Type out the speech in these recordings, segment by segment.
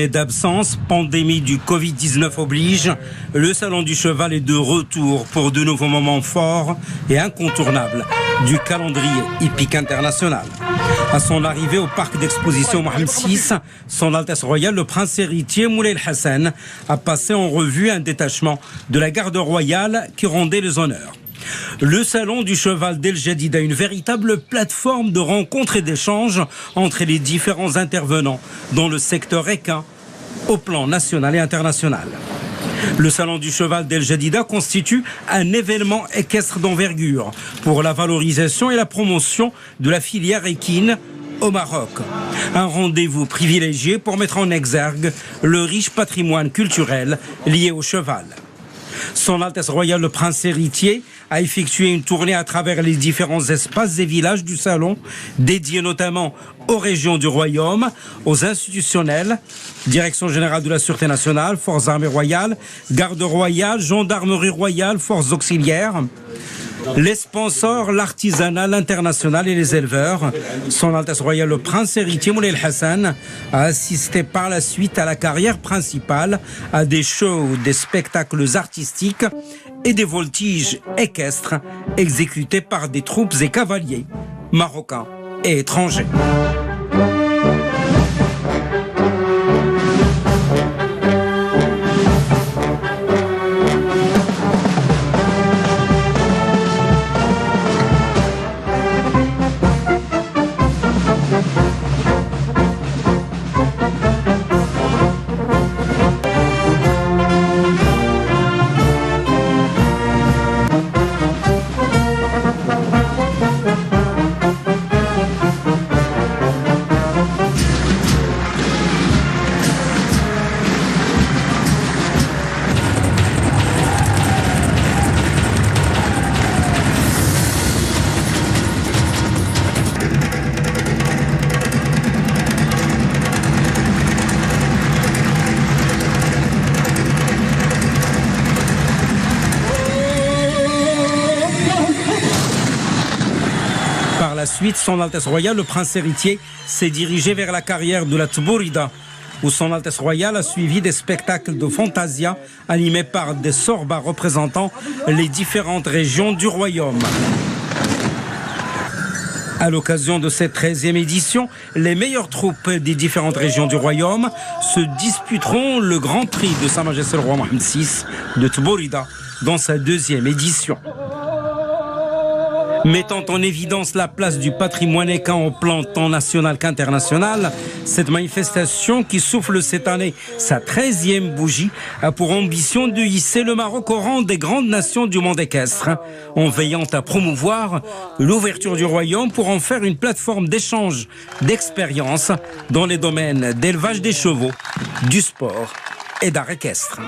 Et d'absence, pandémie du Covid-19 oblige, le Salon du Cheval est de retour pour de nouveaux moments forts et incontournables du calendrier hippique international. À son arrivée au parc d'exposition Mohamed VI, Son Altesse Royale, le prince héritier Moulay Hassan a passé en revue un détachement de la garde royale qui rendait les honneurs. Le Salon du Cheval d'El Jadida, une véritable plateforme de rencontres et d'échanges entre les différents intervenants dans le secteur équin au plan national et international. Le Salon du Cheval d'El Jadida constitue un événement équestre d'envergure pour la valorisation et la promotion de la filière équine au Maroc. Un rendez-vous privilégié pour mettre en exergue le riche patrimoine culturel lié au cheval. Son Altesse Royale, le prince héritier, a effectué une tournée à travers les différents espaces et villages du salon, dédiés notamment aux régions du royaume, aux institutionnels, Direction générale de la Sûreté nationale, Forces armées royales, Garde royale, Gendarmerie royale, Forces auxiliaires, les sponsors, l'artisanat, l'international et les éleveurs. Son Altesse Royale, le prince héritier Moulay Hassan, a assisté par la suite à la carrière principale, à des shows, des spectacles artistiques et des voltiges équestres exécutés par des troupes et cavaliers marocains et étrangers. Par la suite, Son Altesse Royale, le prince héritier, s'est dirigé vers la carrière de la Tbourida, où Son Altesse Royale a suivi des spectacles de fantasia animés par des sorbas représentant les différentes régions du royaume. À l'occasion de cette 13e édition, les meilleures troupes des différentes régions du royaume se disputeront le Grand Prix de Sa Majesté le Roi Mohamed VI de Tbourida dans sa 2e édition. Mettant en évidence la place du patrimoine équin au plan tant national qu'international, cette manifestation qui souffle cette année sa 13e bougie a pour ambition de hisser le Maroc au rang des grandes nations du monde équestre, en veillant à promouvoir l'ouverture du royaume pour en faire une plateforme d'échange d'expériences dans les domaines d'élevage des chevaux, du sport et d'art équestre.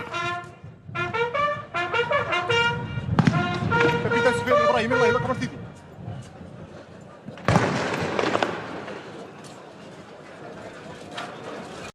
كابتن سفيان ابراهيم الله يلا كبر سيدي